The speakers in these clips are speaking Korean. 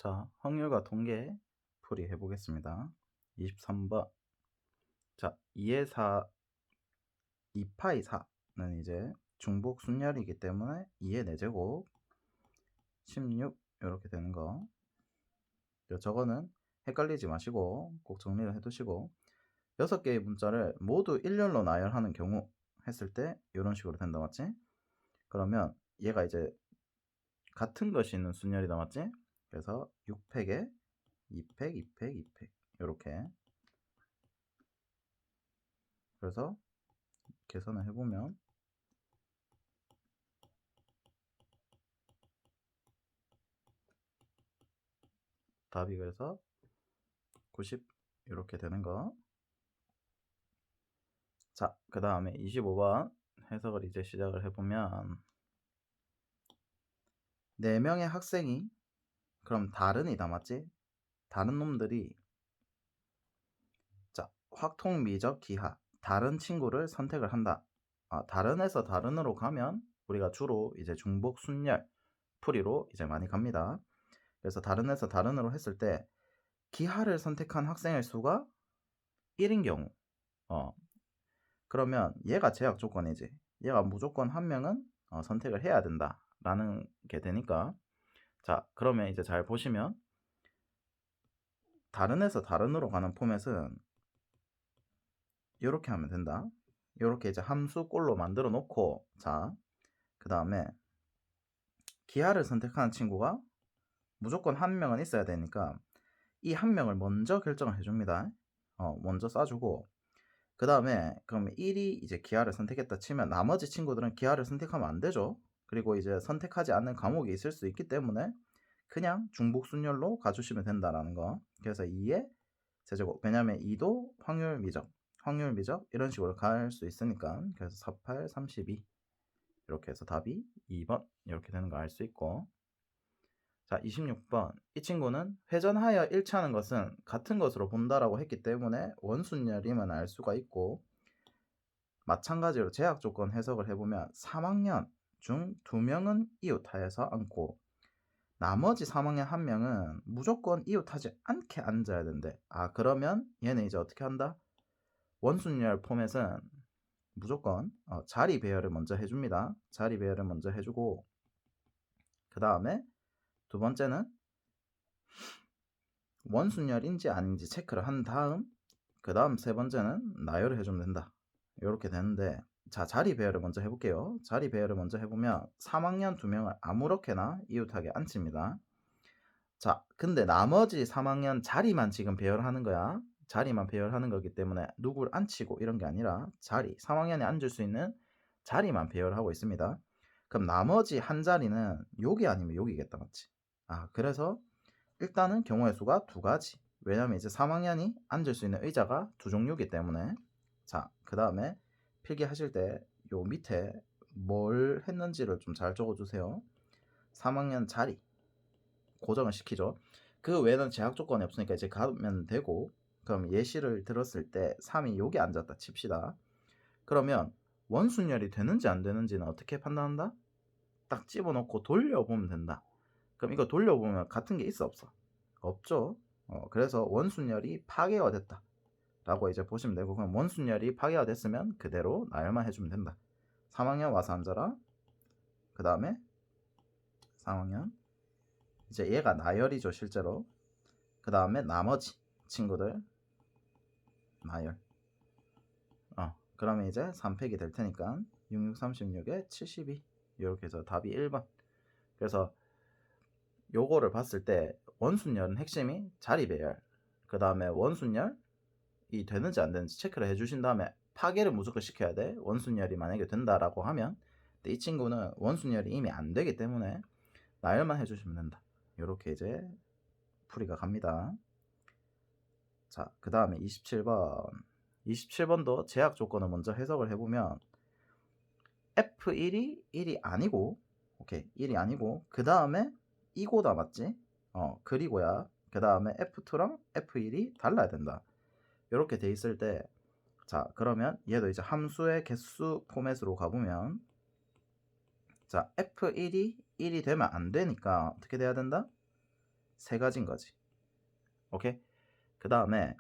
자, 확률과 통계 풀이 해보겠습니다. 23번. 자, 2의 4, 2파이 4는 이제 중복 순열이기 때문에 2의 4제곱, 16 이렇게 되는 거. 저거는 헷갈리지 마시고 꼭 정리를 해두시고 6개의 문자를 모두 일렬로 나열하는 경우 했을 때 이런 식으로 된다 맞지? 그러면 얘가 이제 같은 것이 있는 순열이다 맞지? 그래서 6팩에 2팩, 2팩, 2팩 이렇게. 그래서 계산을 해보면 답이 그래서 90 이렇게 되는 거. 자, 그 다음에 25번 해석을 이제 시작을 해보면 4명의 학생이 그럼 다른이다 맞지? 다른 놈들이 자, 확통, 미적, 기하 다른 친구를 선택을 한다. 다른에서 다른으로 가면 우리가 주로 이제 중복 순열 풀이로 이제 많이 갑니다. 그래서 다른에서 다른으로 했을 때 기하를 선택한 학생의 수가 1인 경우 그러면 얘가 제약 조건이지. 얘가 무조건 한 명은 선택을 해야 된다 라는 게 되니까 자, 그러면 이제 잘 보시면 다른에서 다른으로 가는 포맷은 이렇게 하면 된다. 이렇게 이제 함수 꼴로 만들어 놓고 자, 그 다음에 기하를 선택하는 친구가 무조건 한 명은 있어야 되니까 이 한 명을 먼저 결정을 해줍니다. 먼저 쏴주고 그 다음에 그럼 1이 이제 기하를 선택했다 치면 나머지 친구들은 기하를 선택하면 안 되죠. 그리고 이제 선택하지 않는 과목이 있을 수 있기 때문에 그냥 중복순열로 가주시면 된다라는 거. 그래서 2의 세제곱. 왜냐면 2도 확률 미적, 확률 미적 이런 식으로 갈 수 있으니까. 그래서 48, 32 이렇게 해서 답이 2번 이렇게 되는 거 알 수 있고. 자, 26번. 이 친구는 회전하여 일치하는 것은 같은 것으로 본다라고 했기 때문에 원순열임은 알 수가 있고 마찬가지로 제약 조건 해석을 해보면 3학년 중 2명은 이웃하에서 앉고 나머지 3학년 1명은 무조건 이웃하지 않게 앉아야 된대. 그러면 얘는 이제 어떻게 한다? 원순열 포맷은 무조건 자리 배열을 먼저 해줍니다. 자리 배열을 먼저 해주고 그 다음에 두 번째는 원순열인지 아닌지 체크를 한 다음 그 다음 세 번째는 나열을 해주면 된다. 이렇게 되는데 자, 자리 배열을 먼저 해볼게요. 자리 배열을 먼저 해보면 3학년 2명을 아무렇게나 이웃하게 앉힙니다. 자, 근데 나머지 3학년 자리만 지금 배열하는 거야. 자리만 배열하는 거기 때문에 누굴 앉히고 이런 게 아니라 자리, 3학년에 앉을 수 있는 자리만 배열하고 있습니다. 그럼 나머지 한 자리는 여기 아니면 여기겠다, 맞지? 그래서 일단은 경우의 수가 2가지. 왜냐면 이제 3학년이 앉을 수 있는 의자가 2종류이기 때문에. 자, 그 다음에 필기하실 때 요 밑에 뭘 했는지를 좀 잘 적어주세요. 3학년 자리 고정을 시키죠. 그 외에는 제약 조건이 없으니까 이제 가면 되고 그럼 예시를 들었을 때 3이 여기 앉았다 칩시다. 그러면 원순열이 되는지 안 되는지는 어떻게 판단한다? 딱 집어넣고 돌려보면 된다. 그럼 이거 돌려보면 같은 게 있어 없어? 없죠. 그래서 원순열이 파괴가 됐다 라고 이제 보시면 되고 그럼 원순열이 파괴가 됐으면 그대로 나열만 해주면 된다. 3학년 와서 앉아라. 그 다음에 3학년 이제 얘가 나열이죠 실제로. 그 다음에 나머지 친구들 나열. 그러면 이제 3팩이 될 테니까 6636에 72 이렇게 해서 답이 1번. 그래서 요거를 봤을 때 원순열은 핵심이 자리 배열, 그 다음에 원순열이 되는지 안 되는지 체크를 해주신 다음에 파괴를 무조건 시켜야 돼. 원순열이 만약에 된다라고 하면. 근데 이 친구는 원순열이 이미 안 되기 때문에 나열만 해주시면 된다. 이렇게 이제 풀이가 갑니다. 자, 그 다음에 27번. 27번도 제약 조건을 먼저 해석을 해보면 F1이 1이 아니고 오케이 1이 아니고 그 다음에 이거다 맞지? 그리고야 그 다음에 F2랑 F1이 달라야 된다. 이렇게 돼 있을 때 자, 그러면 얘도 이제 함수의 개수 포맷으로 가보면 자, F1이 1이 되면 안 되니까 어떻게 돼야 된다? 세 가지인 거지. 오케이? 그 다음에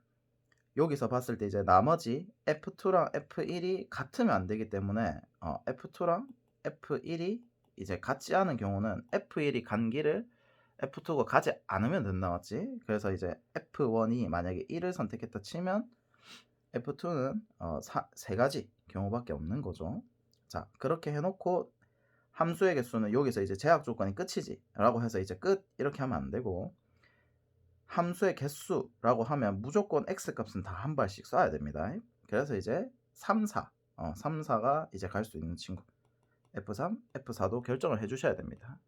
여기서 봤을 때 이제 나머지 F2랑 F1이 같으면 안 되기 때문에 F2랑 F1이 이제 같지 않은 경우는 F1이 간 길을 F2가 가지 않으면 된다 맞지? 그래서 이제 F1이 만약에 1을 선택했다 치면 F2는 세 가지 경우밖에 없는 거죠. 자, 그렇게 해놓고 함수의 개수는 여기서 이제 제약 조건이 끝이지 라고 해서 이제 끝 이렇게 하면 안 되고, 함수의 개수라고 하면 무조건 x값은 다 한 발씩 써야 됩니다. 그래서 이제 3, 4 3, 4가 이제 갈 수 있는 친구 F3, F4도 결정을 해 주셔야 됩니다.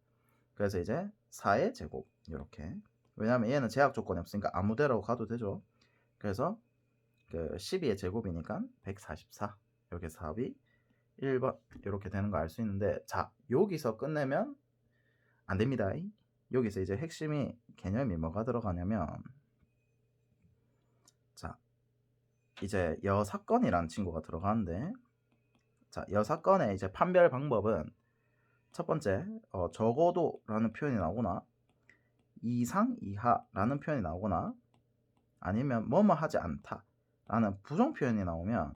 그래서 이제 4의 제곱 이렇게, 왜냐하면 얘는 제약 조건이 없으니까 아무데로 가도 되죠. 그래서 그 12의 제곱이니까 144, 여기 답이 1번 이렇게 되는 거 알 수 있는데, 자 여기서 끝내면 안 됩니다. 여기서 이제 핵심이 개념이 뭐가 들어가냐면, 자 이제 여사건이라는 친구가 들어가는데, 자 여사건의 이제 판별 방법은 첫 번째 적어도라는 표현이 나오거나 이상 이하라는 표현이 나오거나 아니면 뭐뭐 하지 않다 라는 부정 표현이 나오면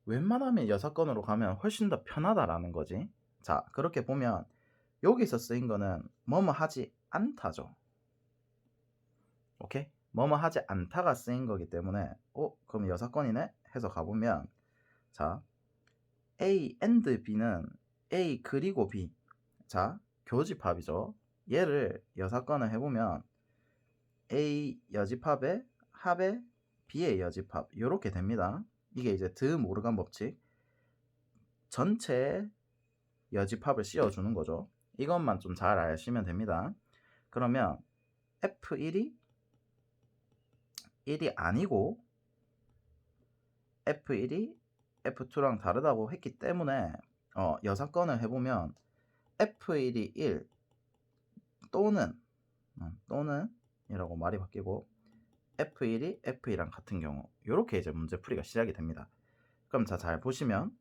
웬만하면 여사건으로 가면 훨씬 더 편하다라는 거지. 자 그렇게 보면 여기서 쓰인 거는 뭐뭐 하지 않다죠. 오케이? 뭐뭐 하지 않다가 쓰인 거기 때문에 그럼 여사건이네 해서 가보면, 자 A and B는 A 그리고 B, 자 교집합이죠. 얘를 여사건을 해보면 A 여집합에 합에 B의 여집합 이렇게 됩니다. 이게 이제 드 모르간 법칙, 전체 여집합을 씌워주는 거죠. 이것만 좀 잘 아시면 됩니다. 그러면 F1이 1이 아니고 F1이 F2랑 다르다고 했기 때문에 여사건을 해보면 F1이 1 또는 이라고 말이 바뀌고 F1이 F2랑 같은 경우, 이렇게 이제 문제풀이가 시작이 됩니다. 그럼 자 잘 보시면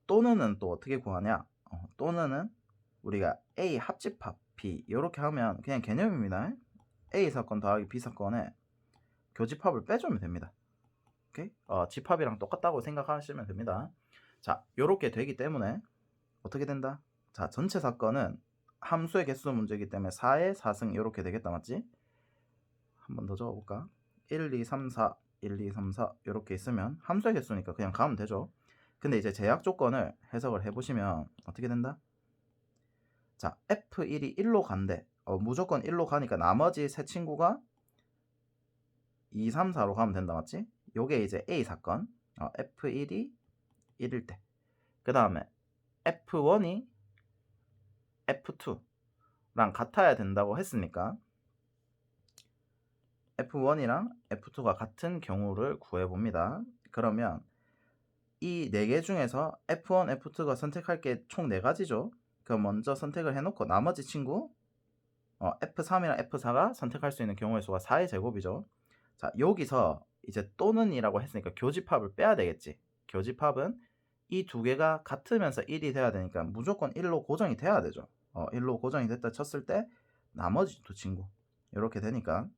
또는은 또 어떻게 구하냐? 또는은 우리가 A 합집합 B 이렇게 하면 그냥 개념입니다. A 사건 더하기 B 사건에 교집합을 빼주면 됩니다. 오케이? 집합이랑 똑같다고 생각하시면 됩니다. 자, 요렇게 되기 때문에 어떻게 된다? 자, 전체 사건은 함수의 개수 문제이기 때문에 4의 4승 이렇게 되겠다 맞지? 한 번 더 적어볼까? 1, 2, 3, 4 1, 2, 3, 4 이렇게 있으면 함수의 개수니까 그냥 가면 되죠. 근데 이제 제약 조건을 해석을 해보시면 어떻게 된다? 자, F1이 1로 간대. 무조건 1로 가니까 나머지 세 친구가 2, 3, 4로 가면 된다 맞지? 요게 이제 A 사건, F1이 1일 때. 그 다음에 F1이 F2랑 같아야 된다고 했으니까 F1이랑 F2가 같은 경우를 구해봅니다. 그러면 이 4개 중에서 F1, F2가 선택할 게 총 4가지죠. 그럼 먼저 선택을 해놓고 나머지 친구 F3이랑 F4가 선택할 수 있는 경우의 수가 4의 제곱이죠. 자 여기서 이제 또는이라고 했으니까 교집합을 빼야 되겠지. 교집합은 이 두 개가 같으면서 1이 돼야 되니까 무조건 1로 고정이 돼야 되죠. 1로 고정이 됐다 쳤을 때 나머지 두 친구 이렇게 되니까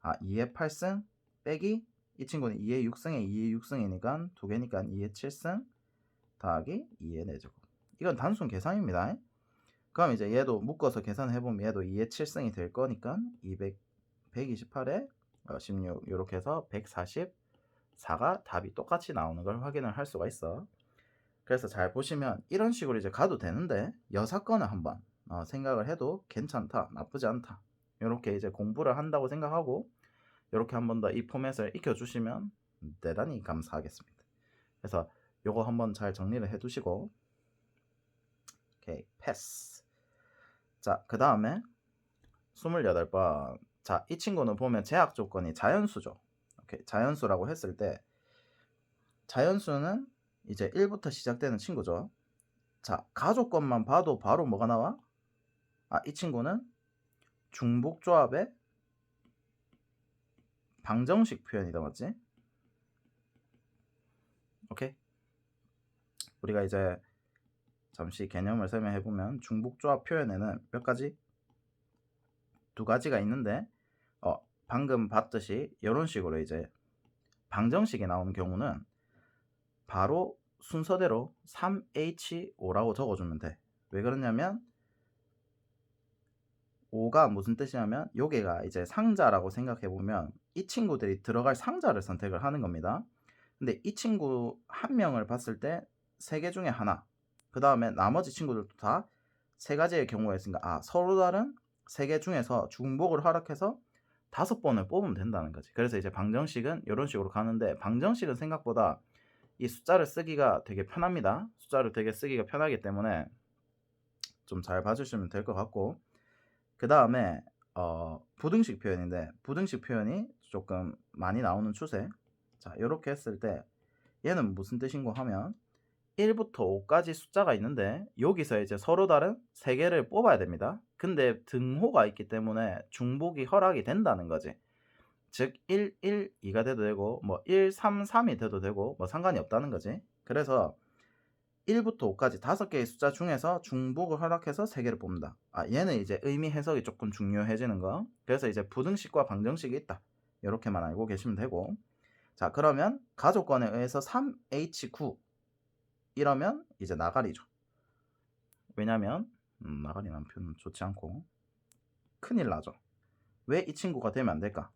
2의 8승 빼기 이 친구는 2의 6승에 2의 6승이니까 두 개니까 2의 7승 더하기 2의 4제곱. 이건 단순 계산입니다. 그럼 이제 얘도 묶어서 계산해보면 얘도 2의 7승이 될 거니까 128에 16 이렇게 해서 144가 답이 똑같이 나오는 걸 확인을 할 수가 있어. 그래서 잘 보시면 이런 식으로 이제 가도 되는데 여사건을 한번 생각을 해도 괜찮다, 나쁘지 않다, 이렇게 이제 공부를 한다고 생각하고 이렇게 한 번 더 이 포맷을 익혀주시면 대단히 감사하겠습니다. 그래서 요거 한번 잘 정리를 해두시고, 오케이 패스. 자 그 다음에 28번. 자 이 친구는 보면 제약 조건이 자연수죠. 오케이, 자연수라고 했을 때 자연수는 이제 1부터 시작되는 친구죠. 자 가조건만 봐도 바로 뭐가 나와? 이 친구는 중복조합의 방정식 표현이다 맞지? 오케이, 우리가 이제 잠시 개념을 설명해 보면 중복조합 표현에는 몇 가지? 두 가지가 있는데 방금 봤듯이 이런 식으로 이제 방정식이 나오는 경우는 바로 순서대로 3H5라고 적어주면 돼. 왜 그러냐면 5가 무슨 뜻이냐면 요게가 이제 상자라고 생각해보면 이 친구들이 들어갈 상자를 선택을 하는 겁니다. 근데 이 친구 한 명을 봤을 때 3개 중에 하나, 그 다음에 나머지 친구들도 다 3가지의 경우가 있으니까 서로 다른 3개 중에서 중복을 허락해서 5번을 뽑으면 된다는 거지. 그래서 이제 방정식은 이런 식으로 가는데, 방정식은 생각보다 이 숫자를 쓰기가 되게 편합니다. 숫자를 되게 쓰기가 편하기 때문에 좀 잘 봐주시면 될 것 같고, 그 다음에 부등식 표현인데, 부등식 표현이 조금 많이 나오는 추세. 자, 이렇게 했을 때 얘는 무슨 뜻인고 하면 1부터 5까지 숫자가 있는데 여기서 이제 서로 다른 3개를 뽑아야 됩니다. 근데 등호가 있기 때문에 중복이 허락이 된다는 거지. 즉 1, 1, 2가 돼도 되고 뭐 1, 3, 3이 돼도 되고 뭐 상관이 없다는 거지. 그래서 1부터 5까지 5개의 숫자 중에서 중복을 허락해서 3개를 뽑는다. 얘는 이제 의미 해석이 조금 중요해지는 거. 그래서 이제 부등식과 방정식이 있다. 이렇게만 알고 계시면 되고, 자, 그러면 가족관에 의해서 3H9 이러면 이제 나가리죠. 왜냐면 나가리라는 표현은 좋지 않고 큰일 나죠. 왜 이 친구가 되면 안 될까?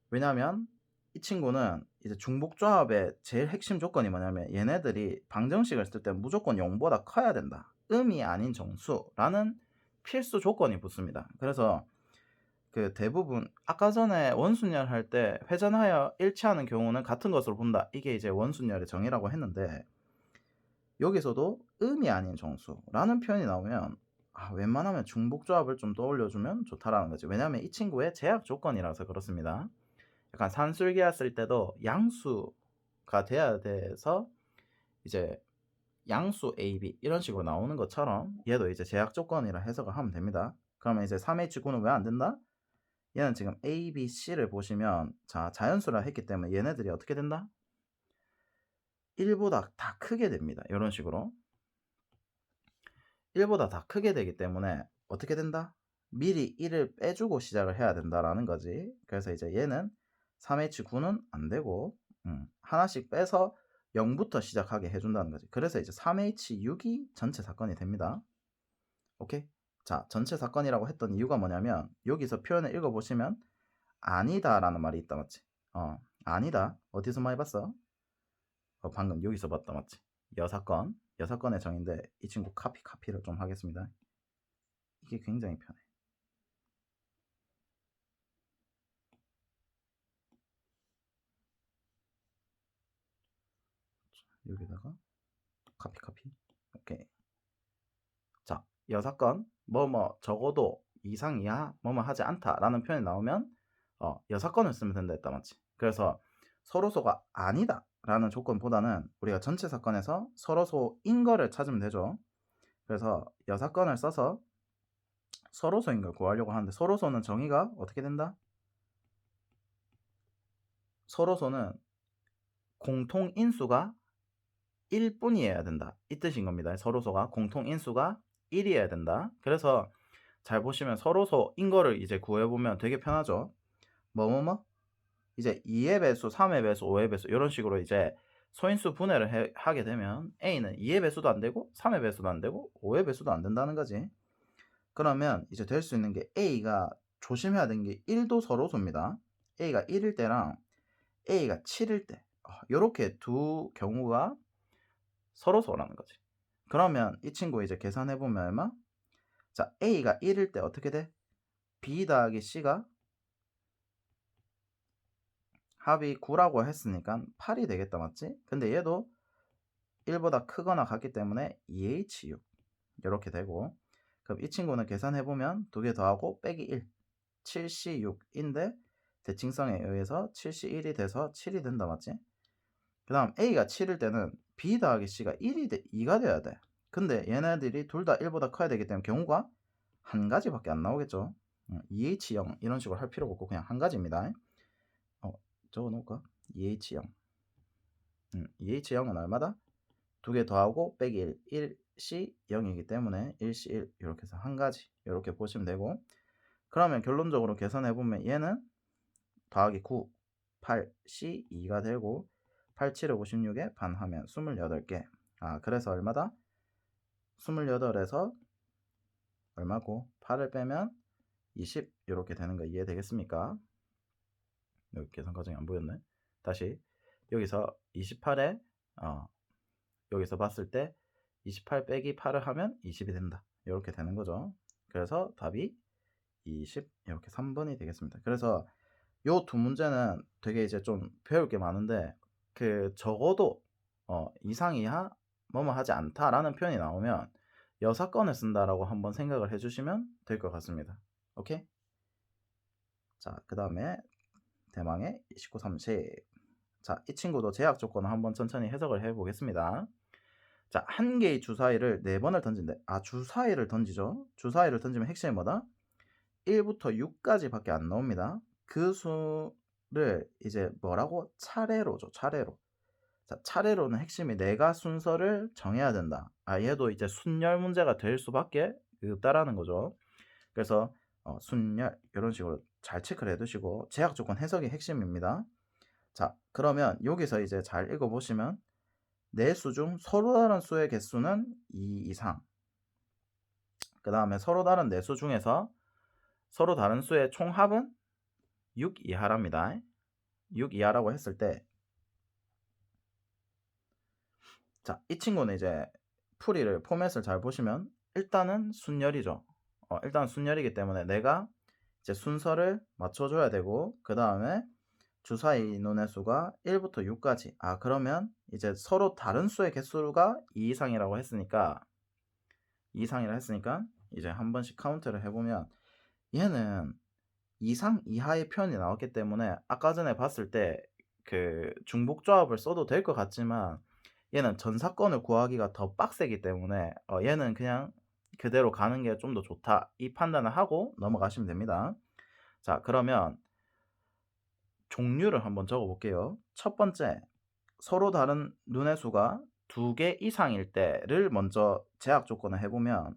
왜냐면 이 친구는 이제 중복조합의 제일 핵심 조건이 뭐냐면 얘네들이 방정식을 쓸 때 무조건 0보다 커야 된다. 음이 아닌 정수라는 필수 조건이 붙습니다. 그래서 그 대부분 아까 전에 원순열 할 때 회전하여 일치하는 경우는 같은 것으로 본다. 이게 이제 원순열의 정의라고 했는데, 여기서도 음이 아닌 정수라는 표현이 나오면 웬만하면 중복조합을 좀 떠올려주면 좋다라는 거지. 왜냐하면 이 친구의 제약 조건이라서 그렇습니다. 약간 산술기하 쓸 때도 양수가 돼야 돼서 이제 양수 AB 이런 식으로 나오는 것처럼 얘도 이제 제약 조건이라 해석을 하면 됩니다. 그러면 이제 3H9는 왜 안 된다? 얘는 지금 A, B, C를 보시면 자연수라 했기 때문에 얘네들이 어떻게 된다? 1보다 다 크게 됩니다. 이런 식으로 1보다 다 크게 되기 때문에 어떻게 된다? 미리 1을 빼주고 시작을 해야 된다라는 거지. 그래서 이제 얘는 3H9는 안 되고 하나씩 빼서 0부터 시작하게 해준다는 거지. 그래서 이제 3H6이 전체 사건이 됩니다. 오케이? 자, 전체 사건이라고 했던 이유가 뭐냐면 여기서 표현을 읽어보시면 아니다 라는 말이 있다, 맞지? 아니다. 어디서 많이 봤어? 방금 여기서 봤다, 맞지? 여사건의 정의인데 이 친구 카피를 좀 하겠습니다. 이게 굉장히 편해. 여기다가 카피. 오케이. 자, 여사건 뭐뭐 적어도 이상 이하 뭐뭐 하지 않다라는 표현이 나오면 여사건을 쓰면 된다 했다, 맞지? 그래서 서로소가 아니다 라는 조건보다는 우리가 전체 사건에서 서로소인 거를 찾으면 되죠. 그래서 여사건을 써서 서로소인 걸 구하려고 하는데, 서로소는 정의가 어떻게 된다? 서로소는 공통인수가 1뿐이어야 된다, 이 뜻인 겁니다. 서로소가 공통인수가 1이어야 된다. 그래서 잘 보시면 서로소인 거를 이제 구해보면 되게 편하죠. 뭐뭐뭐 이제 2의 배수, 3의 배수, 5의 배수 이런 식으로 이제 소인수 분해를 하게 되면 A는 2의 배수도 안 되고 3의 배수도 안 되고 5의 배수도 안 된다는 거지. 그러면 이제 될 수 있는 게 A가 조심해야 되는 게 1도 서로소입니다. A가 1일 때랑 A가 7일 때 이렇게 두 경우가 서로소라는 거지. 그러면 이 친구 이제 계산해보면 얼마? 자, A가 1일 때 어떻게 돼? B 더하기 C가 합이 9라고 했으니까 8이 되겠다, 맞지? 근데 얘도 1보다 크거나 같기 때문에 2H6 이렇게 되고, 그럼 이 친구는 계산해보면 2개 더하고 빼기 1 7C6인데 대칭성에 의해서 7C1이 돼서 7이 된다, 맞지? 그 다음 A가 7일 때는 B 더하기 C가 2가 돼야 돼. 근데 얘네들이 둘 다 1보다 커야 되기 때문에 경우가 한 가지밖에 안 나오겠죠. 2H0 이런 식으로 할 필요가 없고 그냥 한 가지입니다. 적어 놓을까? 2H0 2H0은 얼마다? 2개 더하고 빼기 1 8시 0이기 때문에 1시 1 이렇게 해서 한 가지 이렇게 보시면 되고, 그러면 결론적으로 계산해 보면 얘는 더하기 9, 8, C 2가 되고 8, 7에 56에 반하면 28개. 그래서 얼마다? 28에서 얼마고? 8을 빼면 20 이렇게 되는 거 이해되겠습니까? 여기 계산 과정이 안 보였네. 다시 여기서 28에 여기서 봤을 때 28 빼기 8을 하면 20이 된다. 이렇게 되는 거죠. 그래서 답이 20 이렇게 3번이 되겠습니다. 그래서 요 두 문제는 되게 이제 좀 배울 게 많은데, 그 적어도 이상 이하 뭐뭐 하지 않다라는 표현이 나오면 여사건을 쓴다라고 한번 생각을 해주시면 될 것 같습니다. 오케이? 자, 그 다음에 대망의 2930. 자, 이 친구도 제약 조건을 한번 천천히 해석을 해 보겠습니다. 자, 한 개의 주사위를 4번을 던진대. 주사위를 던지죠. 주사위를 던지면 핵심이 뭐다? 1부터 6까지 밖에 안 나옵니다. 그 수를 이제 뭐라고? 차례로죠. 차례로. 자, 차례로는 핵심이 내가 순서를 정해야 된다. 얘도 이제 순열 문제가 될 수밖에 없다라는 거죠. 그래서 순열 이런 식으로 잘 체크를 해두시고, 제약 조건 해석이 핵심입니다. 자, 그러면 여기서 이제 잘 읽어보시면 네 수 중 서로 다른 수의 개수는 2 이상. 그 다음에 서로 다른 네 수 중에서 서로 다른 수의 총합은 6 이하랍니다. 6 이하라고 했을 때, 자, 이 친구는 이제 풀이를 포맷을 잘 보시면 일단은 순열이죠. 일단 순열이기 때문에 내가 이제 순서를 맞춰줘야 되고, 그 다음에 주사위 인원의 수가 1부터 6까지. 그러면 이제 서로 다른 수의 개수가 2 이상이라고 했으니까, 2 이상이라 했으니까 이제 한 번씩 카운트를 해보면 얘는 이상 이하의 표현이 나왔기 때문에 아까 전에 봤을 때 그 중복조합을 써도 될 것 같지만, 얘는 전사건을 구하기가 더 빡세기 때문에 얘는 그냥 그대로 가는 게 좀 더 좋다, 이 판단을 하고 넘어가시면 됩니다. 자, 그러면 종류를 한번 적어 볼게요. 첫 번째, 서로 다른 눈의 수가 2개 이상일 때를 먼저 제약 조건을 해보면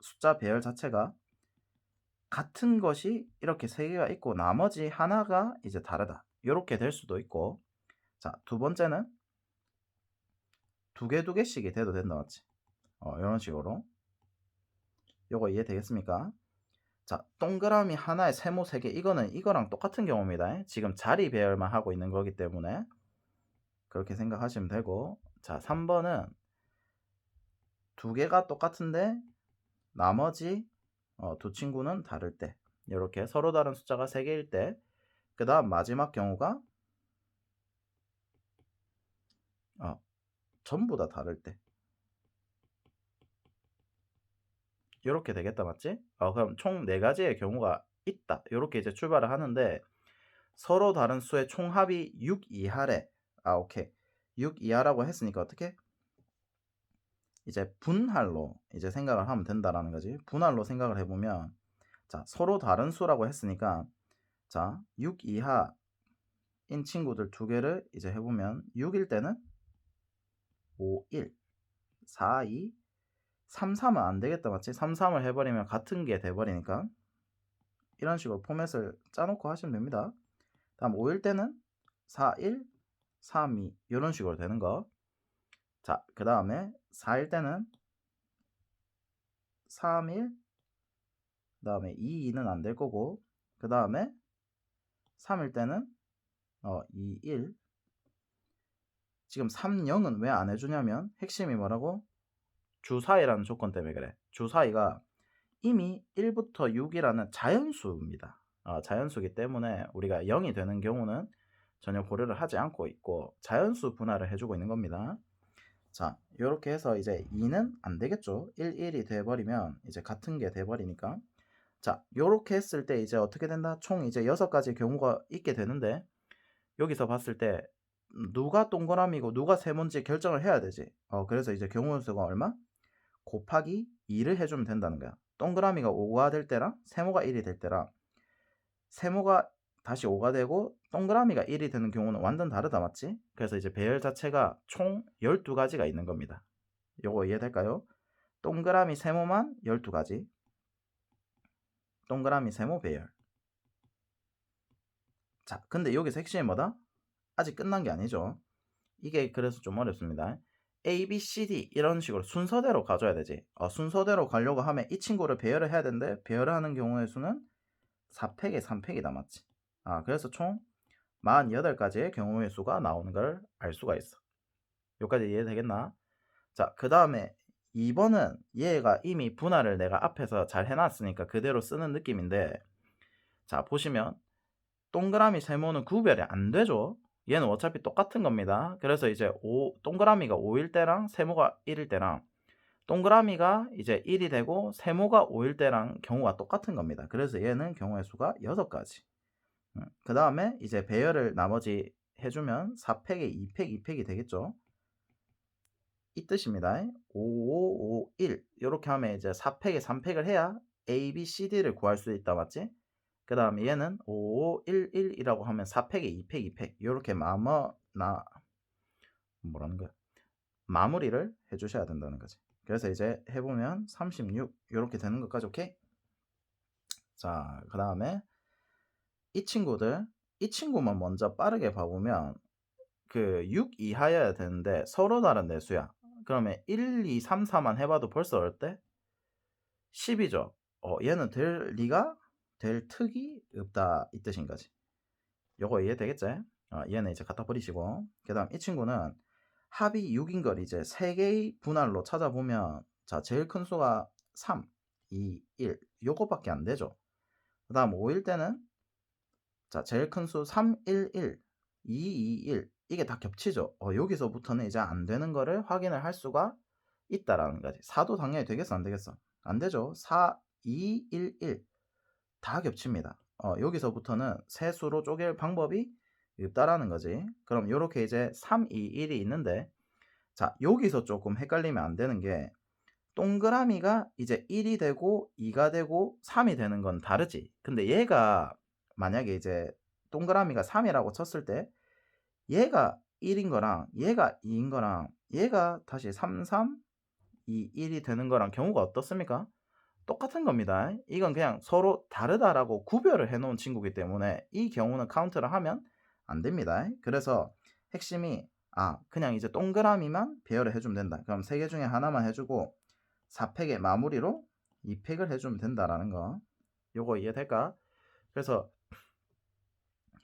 숫자 배열 자체가 같은 것이 이렇게 3개가 있고 나머지 하나가 이제 다르다, 이렇게 될 수도 있고, 자, 두 번째는 2개 2개씩이 돼도 된다, 맞지? 이런 식으로. 요거 이해되겠습니까? 자, 동그라미 하나에 세모 3개, 이거는 이거랑 똑같은 경우입니다. 지금 자리 배열만 하고 있는 거기 때문에 그렇게 생각하시면 되고, 자, 3번은 2개가 똑같은데 나머지 두 친구는 다를 때, 이렇게 서로 다른 숫자가 3개일 때, 그 다음 마지막 경우가 전부 다 다를 때, 이렇게 되겠다, 맞지? 그럼 총 4가지의 경우가 있다, 이렇게 이제 출발을 하는데, 서로 다른 수의 총합이 6 이하래. 오케이. 6 이하라고 했으니까 어떻게? 이제 분할로 이제 생각을 하면 된다라는 거지. 분할로 생각을 해보면, 자, 서로 다른 수라고 했으니까, 자, 6 이하인 친구들 2개를 이제 해보면 6일 때는 5, 1, 4, 2, 3, 3은 안 되겠다, 맞지? 3, 3을 해버리면 같은 게 돼버리니까 이런 식으로 포맷을 짜놓고 하시면 됩니다. 다음 5일 때는 4, 1, 3, 2 이런 식으로 되는 거. 자, 그 다음에 4일 때는 3, 1, 그 다음에 2, 2는 안 될 거고, 그 다음에 3일 때는 2, 1. 지금 3, 0은 왜 안 해주냐면 핵심이 뭐라고? 주사위라는 조건 때문에 그래. 주사위가 이미 1부터 6이라는 자연수입니다. 자연수기 때문에 우리가 0이 되는 경우는 전혀 고려를 하지 않고 있고 자연수 분할을 해주고 있는 겁니다. 자, 이렇게 해서 이제 2는 안 되겠죠. 1, 1이 돼버리면 이제 같은 게 돼버리니까. 자, 요렇게 했을 때 이제 어떻게 된다? 총 이제 6가지 경우가 있게 되는데, 여기서 봤을 때 누가 동그라미고 누가 세모인지 결정을 해야 되지. 그래서 이제 경우 수가 얼마? 곱하기 2를 해주면 된다는 거야. 동그라미가 5가 될 때랑 세모가 1이 될 때랑, 세모가 다시 5가 되고 동그라미가 1이 되는 경우는 완전 다르다, 맞지? 그래서 이제 배열 자체가 총 12가지가 있는 겁니다. 요거 이해될까요? 동그라미 세모만 12가지. 동그라미 세모 배열. 자, 근데 여기서 핵심이 뭐다? 아직 끝난 게 아니죠. 이게 그래서 좀 어렵습니다. A, B, C, D 이런 식으로 순서대로 가져야 되지. 순서대로 가려고 하면 이 친구를 배열을 해야 되는데 배열을 하는 경우의 수는 4팩에 3팩이 남았지. 그래서 총 48가지의 경우의 수가 나오는 걸 알 수가 있어. 여기까지 이해되겠나? 자, 그 다음에 2번은 얘가 이미 분할을 내가 앞에서 잘 해놨으니까 그대로 쓰는 느낌인데, 자, 보시면 동그라미 세모는 구별이 안 되죠. 얘는 어차피 똑같은 겁니다. 그래서 이제 동그라미가 5일 때랑 세모가 1일 때랑 동그라미가 이제 1이 되고 세모가 5일 때랑 경우가 똑같은 겁니다. 그래서 얘는 경우의 수가 6가지. 그 다음에 이제 배열을 나머지 해주면 4팩에 2팩, 2팩이 되겠죠. 이 뜻입니다. 5, 5, 5, 1 이렇게 하면 이제 4팩에 3팩을 해야 A, B, C, D를 구할 수 있다, 맞지? 그 다음에 얘는 5, 5, 1, 1이라고 하면 4팩에 2팩, 2팩 이렇게 마무리를 해주셔야 된다는 거지. 그래서 이제 해보면 36 이렇게 되는 것까지. 오케이? 자, 그 다음에 이 친구만 먼저 빠르게 봐보면 그 6 이하여야 되는데 서로 다른 내수야. 그러면 1, 2, 3, 4만 해봐도 벌써 어때? 10이죠. 얘는 될 턱이 없다 이 뜻인 거지. 요거 이해되겠지? 얘는 이제 갖다 버리시고, 그 다음 이 친구는 합이 6인 걸 이제 3개의 분할로 찾아보면, 자, 제일 큰 수가 3, 2, 1 요거밖에 안 되죠. 그 다음 5일 때는 자, 제일 큰 수 3, 1, 1, 2, 2, 1 이게 다 겹치죠. 여기서부터는 이제 안 되는 거를 확인을 할 수가 있다라는 거지. 4도 당연히 되겠어, 안 되겠어? 안 되죠. 4, 2, 1, 1 다 겹칩니다. 여기서부터는 세 수로 쪼갤 방법이 없다라는 거지. 그럼 요렇게 이제 3, 2, 1이 있는데, 자, 여기서 조금 헷갈리면 안 되는 게, 동그라미가 이제 1이 되고 2가 되고 3이 되는 건 다르지. 근데 얘가 만약에 이제 동그라미가 3이라고 쳤을 때 얘가 1인 거랑 얘가 2인 거랑 얘가 다시 3, 3, 2, 1이 되는 거랑 경우가 어떻습니까? 똑같은 겁니다. 이건 그냥 서로 다르다라고 구별을 해 놓은 친구이기 때문에 이 경우는 카운트를 하면 안 됩니다. 그래서 핵심이 그냥 이제 동그라미만 배열을 해주면 된다. 그럼 3개 중에 하나만 해주고 4팩의 마무리로 2팩을 해주면 된다라는 거. 요거 이해될까? 그래서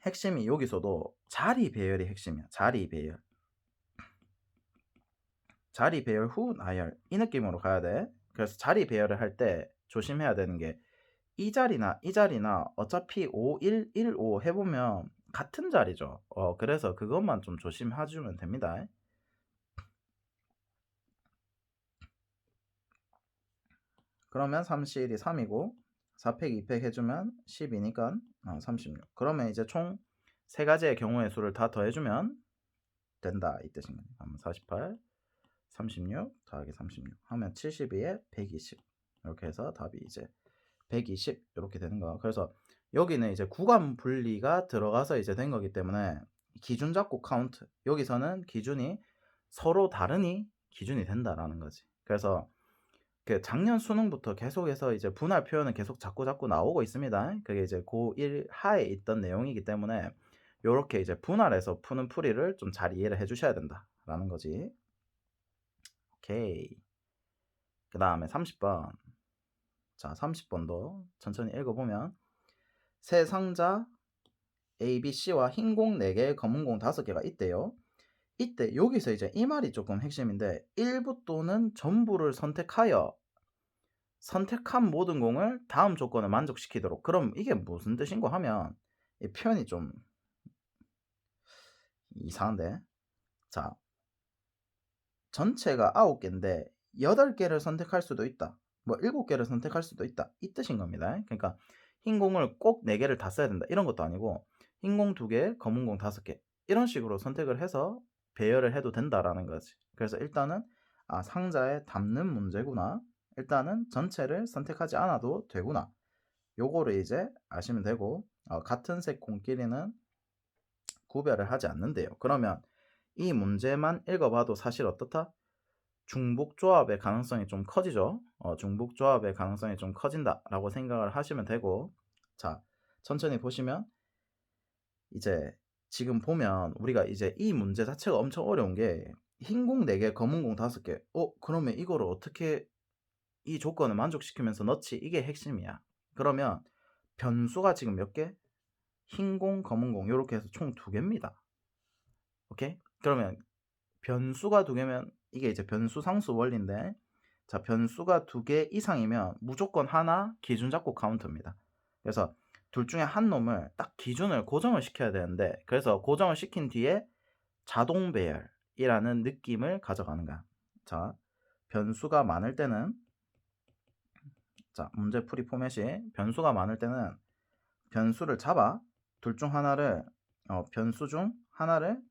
핵심이 여기서도 자리 배열이 핵심이야. 자리 배열. 자리 배열 후 나열. 이 느낌으로 가야 돼. 그래서 자리 배열을 할 때 조심해야 되는 게 이 자리나 어차피 5, 1, 1, 5 해보면 같은 자리죠. 그래서 그것만 좀 조심해주면 됩니다. 그러면 3C1이 3이고 4팩 2팩 해주면 10이니까 36. 그러면 이제 총 3가지의 경우의 수를 다 더해주면 된다 이 뜻인 거예요. 48, 36 더하기 36 하면 72에 120 이렇게 해서 답이 이제 120 이렇게 되는 거. 그래서 여기는 이제 구간 분리가 들어가서 이제 된 거기 때문에 기준 잡고 카운트. 여기서는 기준이 서로 다르니 기준이 된다라는 거지. 그래서 그 작년 수능부터 계속해서 이제 분할 표현은 계속 자꾸 나오고 있습니다. 그게 이제 고1 하에 있던 내용이기 때문에 요렇게 이제 분할해서 푸는 풀이를 좀 잘 이해를 해 주셔야 된다라는 거지. 오케이. 그 다음에 30번. 자, 30번도 천천히 읽어보면 새 상자 A, B, C와 흰 공 4개, 검은 공 5개가 있대요. 이때 여기서 이제 이 말이 조금 핵심인데 일부 또는 전부를 선택한 모든 공을 다음 조건을 만족시키도록. 그럼 이게 무슨 뜻인고 하면 이 표현이 좀 이상한데, 자, 전체가 9개인데 8개를 선택할 수도 있다, 뭐 7개를 선택할 수도 있다 이 뜻인 겁니다. 그러니까 흰 공을 꼭 4개를 다 써야 된다 이런 것도 아니고 흰 공 2개, 검은 공 5개 이런 식으로 선택을 해서 배열을 해도 된다라는 거지. 그래서 일단은 상자에 담는 문제구나, 일단은 전체를 선택하지 않아도 되구나, 요거를 이제 아시면 되고, 같은 색 공끼리는 구별을 하지 않는데요. 그러면 이 문제만 읽어봐도 사실 어떻다? 중복 조합의 가능성이 좀 커지죠. 중복 조합의 가능성이 좀 커진다라고 생각을 하시면 되고, 자, 천천히 보시면 이제 지금 보면 우리가 이제 이 문제 자체가 엄청 어려운 게 흰 공 4개, 검은 공 5개. 그러면 이거를 어떻게 이 조건을 만족시키면서 넣지? 이게 핵심이야. 그러면 변수가 지금 몇 개? 흰 공, 검은 공 요렇게 해서 총 2개입니다. 오케이? 그러면 변수가 2개면 이게 이제 변수 상수 원리인데, 자, 변수가 2개 이상이면 무조건 하나 기준 잡고 카운트입니다. 그래서 둘 중에 한 놈을 딱 기준을 고정을 시켜야 되는데, 그래서 고정을 시킨 뒤에 자동 배열이라는 느낌을 가져가는 거야. 자, 변수가 많을 때는, 자, 문제풀이 포맷이 변수가 많을 때는 변수를 잡아 둘 중 하나를 변수 중 하나를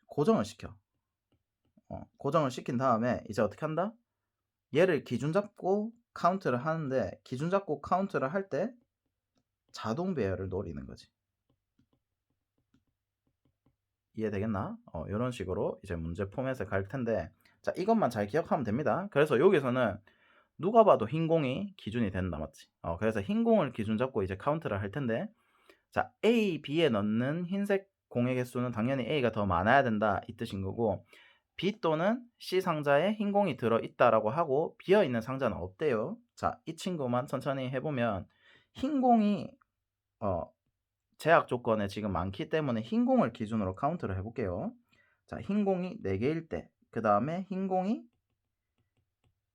고정을 시켜. 고정을 시킨 다음에 이제 어떻게 한다? 얘를 기준 잡고 카운트를 하는데, 기준 잡고 카운트를 할 때 자동 배열을 노리는 거지. 이해되겠나? 이런 식으로 이제 문제 포맷을 갈 텐데, 자, 이것만 잘 기억하면 됩니다. 그래서 여기서는 누가 봐도 흰 공이 기준이 된다, 맞지? 그래서 흰 공을 기준 잡고 이제 카운트를 할 텐데, 자, A, B에 넣는 흰색 공의 개수는 당연히 A가 더 많아야 된다, 이 뜻인 거고, B 또는 C 상자에 흰 공이 들어있다라고 하고 비어있는 상자는 없대요. 자, 이 친구만 천천히 해보면 흰 공이 제약 조건에 지금 많기 때문에 흰 공을 기준으로 카운트를 해볼게요. 자, 흰 공이 4개일 때, 그 다음에 흰 공이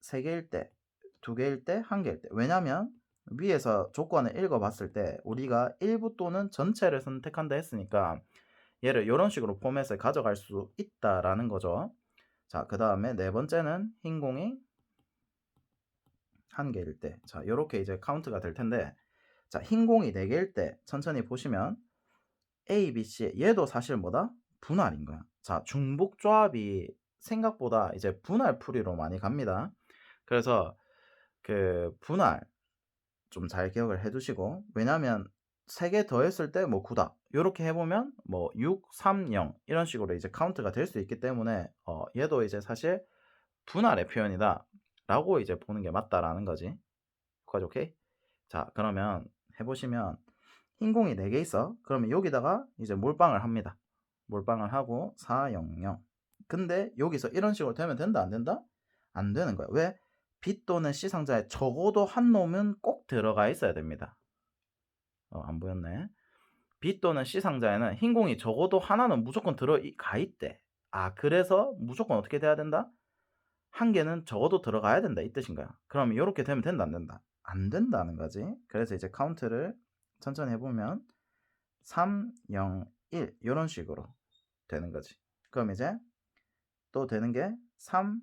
3개일 때, 2개일 때, 1개일 때. 왜냐면 위에서 조건을 읽어봤을 때 우리가 일부 또는 전체를 선택한다 했으니까 얘를 이런 식으로 포맷을 가져갈 수 있다라는 거죠. 자, 그 다음에 네 번째는 흰 공이 1개일 때. 자, 요렇게 이제 카운트가 될 텐데, 자, 흰 공이 4개일 때 천천히 보시면 A, B, C, 얘도 사실 뭐다? 분할인 거야. 자, 중복 조합이 생각보다 이제 분할 풀이로 많이 갑니다. 그래서 그 분할 좀 잘 기억을 해 두시고, 왜냐면 3개 더했을 때 뭐 9다. 요렇게 해보면 뭐 6, 3, 0 이런 식으로 이제 카운트가 될 수 있기 때문에 얘도 이제 사실 분할의 표현이다 라고 이제 보는 게 맞다라는 거지. 여기까지 오케이? 자, 그러면 해보시면 흰 공이 4개 있어. 그러면 여기다가 이제 몰빵을 합니다. 몰빵을 하고 4, 0, 0. 근데 여기서 이런 식으로 되면 된다, 안 된다? 안 되는 거야. 왜? B 또는 C 상자에 적어도 한 놈은 꼭 들어가 있어야 됩니다. 안 보였네. B 또는 C 상자에는 흰 공이 적어도 하나는 무조건 들어가 있대. 그래서 무조건 어떻게 돼야 된다? 1개는 적어도 들어가야 된다, 이 뜻인 거야. 그럼 이렇게 되면 된다, 안 된다? 안 된다는 거지. 그래서 이제 카운트를 천천히 해보면 3, 0, 1 이런 식으로 되는 거지. 그럼 이제 또 되는 게 3.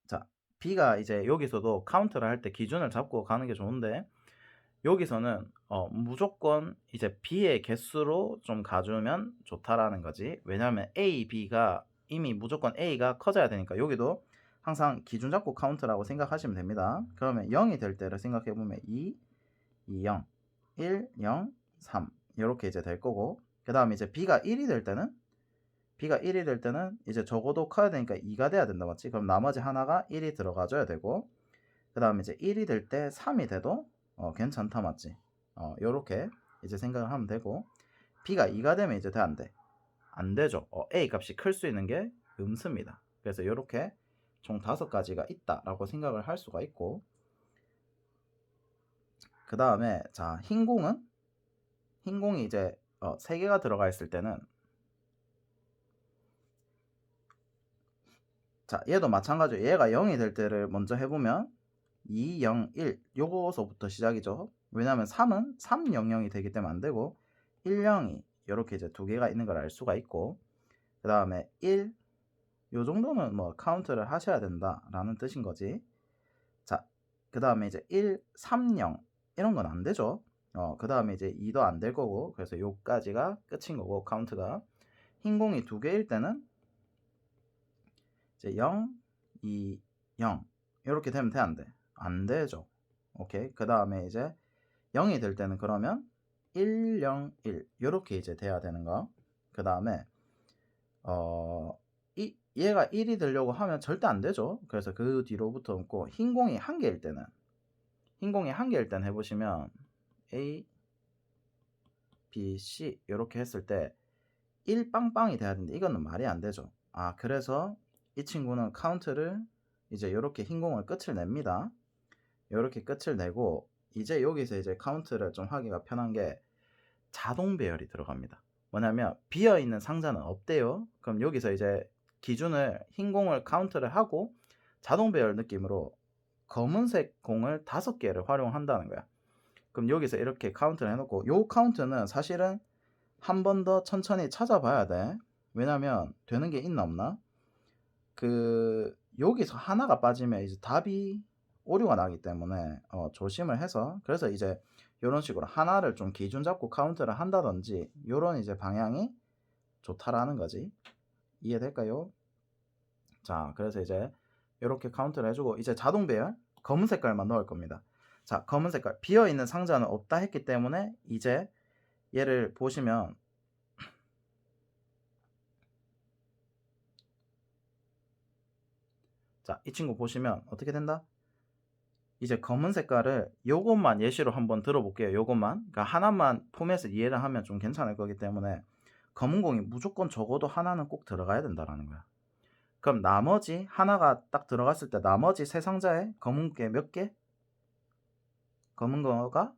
자, B가 이제 여기서도 카운트를 할 때 기준을 잡고 가는 게 좋은데, 여기서는 무조건 이제 B의 개수로 좀 가주면 좋다라는 거지. 왜냐하면 A, B가 이미 무조건 A가 커져야 되니까 여기도 항상 기준 잡고 카운트라고 생각하시면 됩니다. 그러면 0이 될 때를 생각해 보면 2, 2, 0, 1, 0, 3 이렇게 이제 될 거고, 그 다음에 이제 B가 1이 될 때는 이제 적어도 커야 되니까 2가 돼야 된다, 맞지? 그럼 나머지 하나가 1이 들어가줘야 되고, 그 다음에 이제 1이 될 때 3이 돼도 괜찮다, 맞지? 요렇게 이제 생각을 하면 되고, B가 2가 되면 이제 돼, 안 돼? 안 되죠. A 값이 클 수 있는 게 음수입니다. 그래서 요렇게 총 5가지가 있다라고 생각을 할 수가 있고, 그 다음에 자, 흰 공이 이제 3개가 들어가 있을 때는, 자, 얘도 마찬가지로 얘가 0이 될 때를 먼저 해보면 2, 0, 1 요거서부터 시작이죠. 왜냐하면 3은 3, 0, 0이 되기 때문에 안 되고 1, 0이 이렇게 이제 2개가 있는 걸 알 수가 있고, 그 다음에 1, 요 정도는 뭐 카운트를 하셔야 된다라는 뜻인 거지. 자, 그 다음에 이제 1, 3, 0 이런 건 안 되죠. 그 다음에 이제 2도 안 될 거고, 그래서 요까지가 끝인 거고, 카운트가. 흰 공이 2개일 때는 이제 0, 2, 0 이렇게 되면 돼, 안 돼? 안 되죠. 오케이. 그 다음에 이제 0이 될 때는 그러면 1, 0, 1 이렇게 이제 돼야 되는 거. 그 다음에 얘가 1이 되려고 하면 절대 안 되죠. 그래서 그 뒤로부터 없고 흰 공이 한 개일 때는 해보시면 A, B, C 이렇게 했을 때 1 빵빵이 돼야 되는데 이거는 말이 안 되죠. 그래서 이 친구는 카운트를 이제 이렇게 흰 공을 끝을 냅니다. 이렇게 끝을 내고 이제 여기서 이제 카운트를 좀 하기가 편한 게 자동 배열이 들어갑니다. 뭐냐면 비어 있는 상자는 없대요. 그럼 여기서 이제 기준을 흰 공을 카운트를 하고 자동 배열 느낌으로 검은색 공을 5개를 활용한다는 거야. 그럼 여기서 이렇게 카운트를 해놓고 요 카운트는 사실은 한 번 더 천천히 찾아봐야 돼. 왜냐면 되는 게 있나 없나? 여기서 하나가 빠지면 이제 답이 오류가 나기 때문에 조심을 해서, 그래서 이제 이런 식으로 하나를 좀 기준 잡고 카운트를 한다든지 요런 이제 방향이 좋다라는 거지. 이해될까요? 자, 그래서 이제 이렇게 카운트를 해주고 이제 자동 배열 검은 색깔만 넣을 겁니다. 자, 검은 색깔 비어있는 상자는 없다 했기 때문에 이제 얘를 보시면 자, 이 친구 보시면 어떻게 된다? 이제 검은 색깔을 요것만 예시로 한번 들어볼게요. 요것만. 그러니까 하나만 포맷을 이해를 하면 좀 괜찮을 거기 때문에 검은 공이 무조건 적어도 하나는 꼭 들어가야 된다라는 거야. 그럼 나머지 하나가 딱 들어갔을 때 나머지 세 상자에 검은 게 몇 개? 검은 거가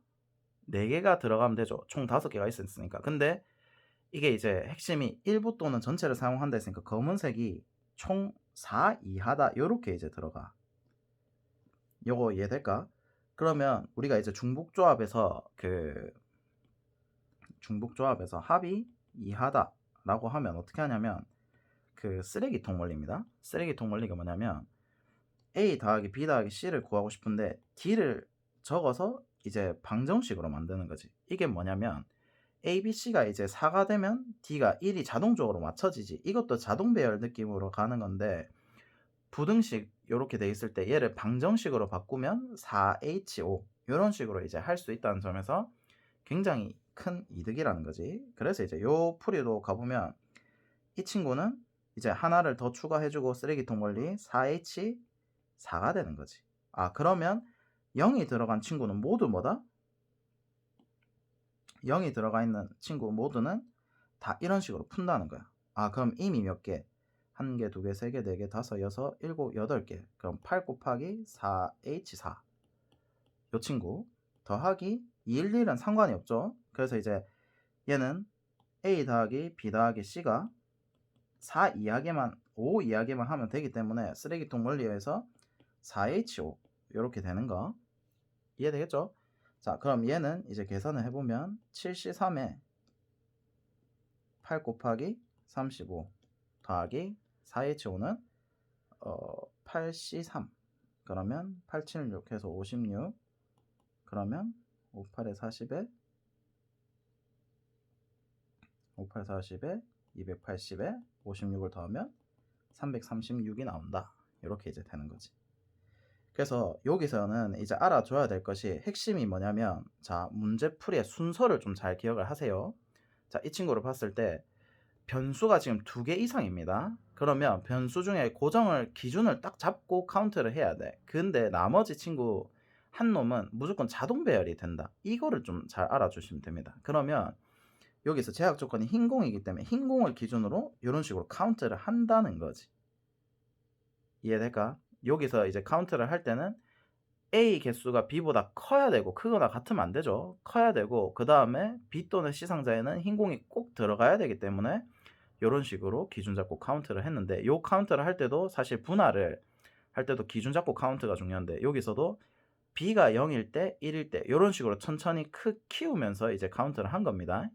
4개가 들어가면 되죠. 총 5개가 있으니까. 근데 이게 이제 핵심이 일부 또는 전체를 사용한다 했으니까 검은색이 총 4 이하다 요렇게 이제 들어가. 요거 이해될까? 그러면 우리가 이제 중복조합에서 합이 이하다 라고 하면 어떻게 하냐면 쓰레기통 원리입니다. 쓰레기통 원리가 뭐냐면 A 더하기 B 더하기 C를 구하고 싶은데 D를 적어서 이제 방정식으로 만드는 거지. 이게 뭐냐면 A, B, C가 이제 4가 되면 D가 1이 자동적으로 맞춰지지. 이것도 자동 배열 느낌으로 가는 건데 부등식 이렇게 돼 있을 때 얘를 방정식으로 바꾸면 4H5 이런 식으로 이제 할 수 있다는 점에서 굉장히 큰 이득이라는 거지. 그래서 이제 요 풀이로 가보면 이 친구는 이제 하나를 더 추가해주고 쓰레기통 원리 4H4가 되는 거지. 그러면 0이 들어간 친구는 모두 뭐다? 0이 들어가 있는 친구 모두는 다 이런 식으로 푼다는 거야. 그럼 이미 몇 개? 1개, 2개, 3개, 4개, 5, 6, 7, 8개. 그럼 8 곱하기 4H4. 요 친구 더하기 2, 1, 1은 상관이 없죠. 그래서 이제 얘는 A 더하기 B 더하기 C가 4 이하계만 5 이하계만 하면 되기 때문에 쓰레기통 원리에서 4H5 이렇게 되는 거 이해되겠죠? 자, 그럼 얘는 이제 계산을 해보면 7C3에 8 곱하기 35 더하기 4H5는 8C3 그러면 8, 7, 6 해서 56 그러면 5, 8에 40에 5, 8, 40에 280에 56을 더하면 336이 나온다. 이렇게 이제 되는 거지. 그래서 여기서는 이제 알아줘야 될 것이 핵심이 뭐냐면 자, 문제풀이의 순서를 좀 잘 기억을 하세요. 자, 이 친구를 봤을 때 변수가 지금 2개 이상입니다. 그러면 변수 중에 기준을 딱 잡고 카운트를 해야 돼. 근데 나머지 친구 한 놈은 무조건 자동 배열이 된다. 이거를 좀 잘 알아주시면 됩니다. 그러면 여기서 제약 조건이 흰 공이기 때문에 흰 공을 기준으로 이런 식으로 카운트를 한다는 거지. 이해될까? 여기서 이제 카운트를 할 때는 A 개수가 B보다 커야 되고 크거나 같으면 안 되죠. 커야 되고 그 다음에 B 또는 C 상자에는 흰 공이 꼭 들어가야 되기 때문에 이런 식으로 기준 잡고 카운트를 했는데 요 카운트를 할 때도 사실 분할을 할 때도 기준 잡고 카운트가 중요한데 여기서도 B가 0일 때 1일 때 이런 식으로 천천히 키우면서 이제 카운트를 한 겁니다.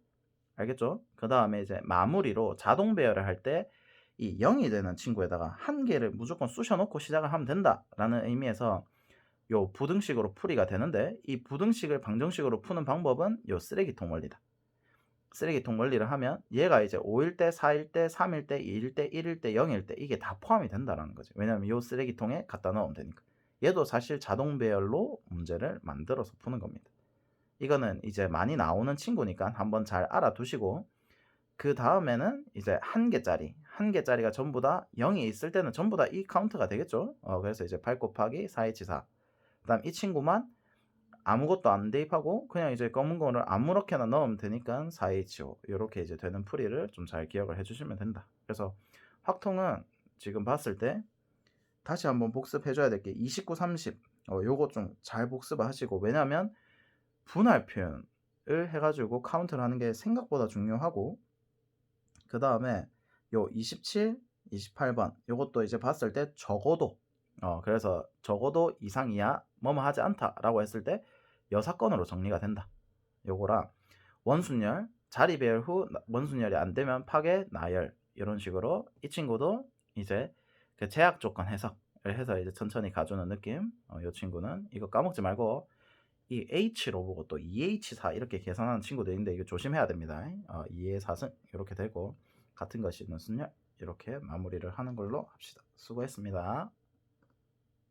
알겠죠? 그 다음에 이제 마무리로 자동 배열을 할 때 이 0이 되는 친구에다가 한 개를 무조건 쑤셔 놓고 시작을 하면 된다 라는 의미에서 요 부등식으로 풀이가 되는데 이 부등식을 방정식으로 푸는 방법은 요 쓰레기통 원리다. 쓰레기통 원리를 하면 얘가 이제 5일 때, 4일 때, 3일 때, 2일 때, 1일 때, 0일 때 이게 다 포함이 된다라는 거지. 왜냐면 요 쓰레기통에 갖다 넣으면 되니까. 얘도 사실 자동 배열로 문제를 만들어서 푸는 겁니다. 이거는 이제 많이 나오는 친구니까 한번 잘 알아두시고 그 다음에는 이제 한 한 개짜리가 전부 다 0이 있을 때는 전부 다 이 카운트가 되겠죠. 그래서 이제 8 곱하기 4H4. 그다음 이 친구만 아무것도 안 대입하고 그냥 이제 검은 거를 아무렇게나 넣으면 되니까 4H5 요렇게 이제 되는 풀이를 좀 잘 기억을 해 주시면 된다. 그래서 확통은 지금 봤을 때 다시 한번 복습해 줘야 될 게 29, 30 요거 좀 잘 복습하시고, 왜냐면 분할 표현을 해 가지고 카운트를 하는 게 생각보다 중요하고, 그다음에 요 27, 28번 요것도 이제 봤을 때 적어도 그래서 적어도 이상 이하 뭐뭐 하지 않다라고 했을 때 여사건으로 정리가 된다. 요거랑 원순열 자리 배열 후 원순열이 안 되면 파괴 나열 이런 식으로 이 친구도 이제 그 제약 조건 해석을 해서 이제 천천히 가주는 느낌. 요 친구는 이거 까먹지 말고 이 H로 보고 또 2H4 이렇게 계산하는 친구도 있는데 이거 조심해야 됩니다. 2의 4승 이렇게 되고 같은 것이 있는 순열 이렇게 마무리를 하는 걸로 합시다. 수고했습니다.